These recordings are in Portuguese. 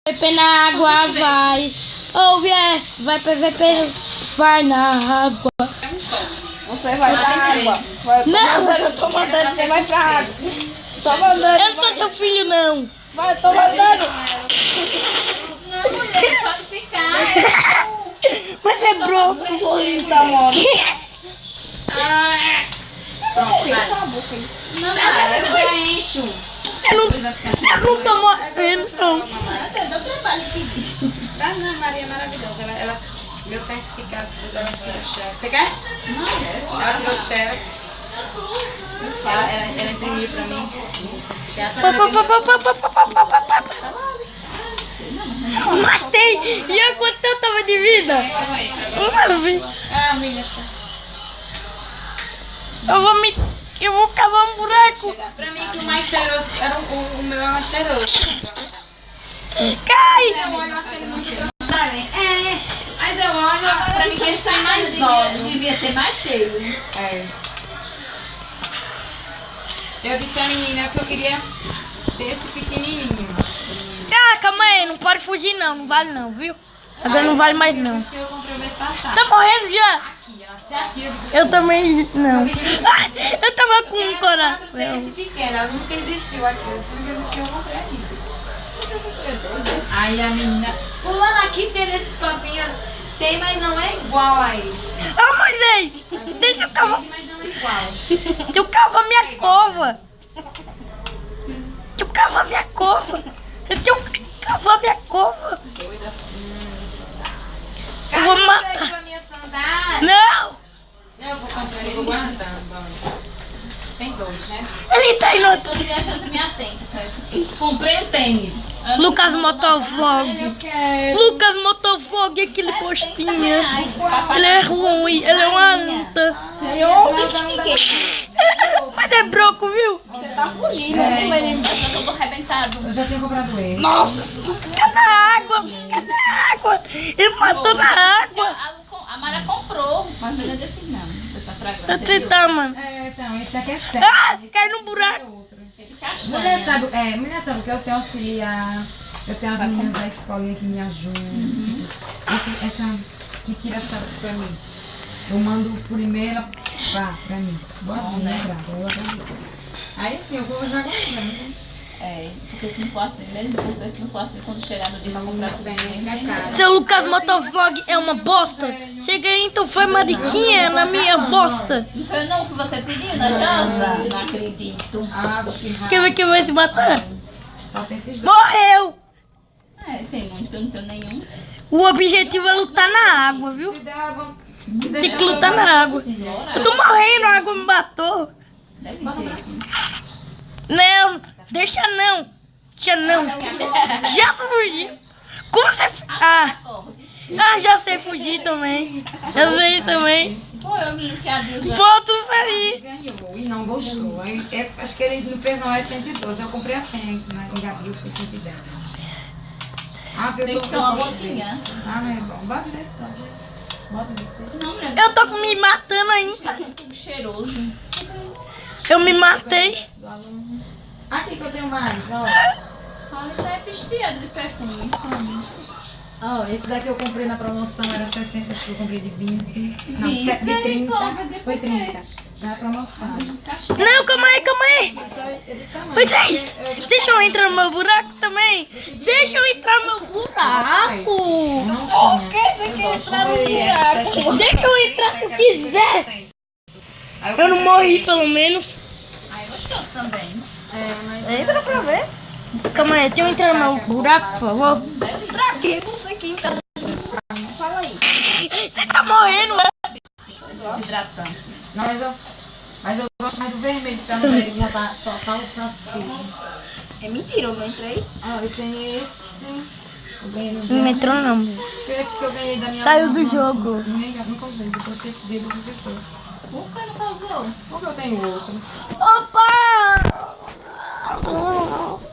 VP na água, vai. Oh, yeah. Vai, VP, vai na água. Você vai pra água. Não. Eu tô mandando, você vai pra água. Tô mandando. Eu não sou seu filho, não. Vai, tô mandando. Não, mulher, pode ficar. Mas é broco. Tá morto. Pronto, vai. Não, mas eu já encho. Eu não tô morrendo, não. Você dá trabalho pedir. Ana Maria é maravilhosa. Meu certificado ela tirou o xerox. Você quer? Não, Ela tirou o xerox. Ela imprimiu pra mim. Matei! E eu quanto eu tava de vida? Ah, William. Eu vou cavar um buraco. Pra mim que o mais cheiroso era o meu é mais cheiroso. Cai! Eu olho, eu achei ele muito transparente. Mas eu olho, pra mim que esse tem mais óleo. Devia ser mais cheio. É. Eu disse à menina que eu queria ter esse pequenininho. Ah, calma aí, não pode fugir não, não vale não, viu? Agora não vale mais não. Eu comprei o mês passado. Tá morrendo já? Aqui, ela se aqui. Eu também não. Eu tava com um coração. Esse pequeno, ela nunca existiu aqui. Se nunca existiu, eu comprei aqui. Aí a menina, fulano aqui tem esses copinhos. Tem, mas não é igual a esse. Ah, Moisés, deixa eu cavar. Mas não é igual. Deixa eu cavar minha cova. Deixa eu cavar minha cova. Deixa eu cavar minha cova. Eu vou matar. Com a minha sandália. Não! Eu vou comprar e vou guardando. Tem dois, né? Ele tá indo. Todo dia eu me atento pra isso. Comprei um tênis. Lucas Motovlog. Lucas Motovlog, aquele postinha. Ele é ruim, ele é uma anta. Mas é broco, viu? Você tá fugindo. Eu tô arrebentado. Eu já tinha comprado ele. Nossa! Fica na água, fica na água. Ele matou na água. A Mara comprou, mas não é desse não. Dessa fragrância. Vou tentar, mano. Então, esse aqui é sério. Ah, cai no buraco. Mulher sabe que eu tenho auxiliar, eu tenho as meninas da escolinha que me ajudam. Essa que tira a chave pra mim. Eu mando por e-mail pra mim. Boazinha, né? Aí assim, eu vou já comprando. Porque se não for assim, mesmo porque se não for assim, quando chegar no dia pra comprar tudo bem, Casa. Seu Lucas Motovlog é uma bosta. Chega aí, então foi mariquinha na minha bosta. não foi não que você pediu, né, Josa? Não acredito. Ah, que raiva. Quer ver quem vai se matar? Só tem esses dois. Morreu! Tem muito, eu não tenho nenhum. O objetivo é lutar na água, viu? Se der, vamos... Tem que lutar na água. Eu tô morrendo, a água me matou. Deve ser isso. Não, deixa não. Deixa não. Já fugi. Como você... Já sei fugir também. Já sei também. Foi eu me que a Deus Ponto feliz. Ganhou e não gostou. Aí, acho que ele no preço não é 112. Eu comprei a 100, né? Em abril foi 110. Ah, viu? tem que ser uma gotinha. Ah, é bom. Bota nesse, bota nesse. Não, mulher, Eu tô me matando ainda. tudo cheiroso. Eu me matei. Do aluno. Aqui que eu tenho mais, ó. Olha, isso é vestido de perfume. Ó, esse daqui eu comprei na promoção, era 60, acho que eu comprei de 20. Não, de Misericórdia, 30. Foi por quê? 30. Na promoção. Não, calma aí, calma aí. Moisés, deixa eu entrar no meu buraco também. Deixa eu entrar no meu buraco. Por que você quer entrar no buraco? Deixa eu entrar se eu quiser. Eu não morri, pelo menos. Ai, gostou também. Entra pra ver. Calma aí, deixa eu entrar no meu buraco, por favor. Pra quê? Você que entra. Fala aí. Você tá morrendo, né? Hidratante. Não, mas eu gosto mais do vermelho, pra não ver, já tá, só tá o francisco. É mentira, eu não entrei. Ah, eu tenho esse. Eu ganhei no Não entrou não. esse que eu ganhei da minha Saiu do irmã. jogo. Nunca usei, depois que esse dedo do professor. Por que não causou? Porque eu tenho outros. Opa!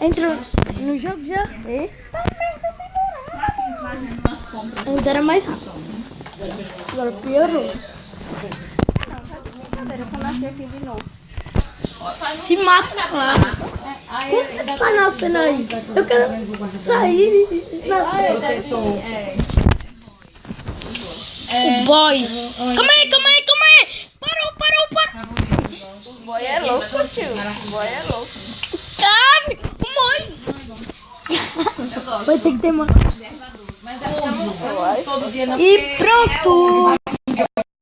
Entrou no jogo já? Eita, Umas compras. antes era mais rápido. Agora piorou. Brincadeira, eu nasci aqui de novo. Se mata lá. Aí Como você tá na cena aí? Eu quero sair. protetor. O boy. Calma aí. Parou. O boy é louco, tio. O boy é louco. Ah, mãe. Vai ter que ter mais. Mas eu não uso todo dia não. E pronto.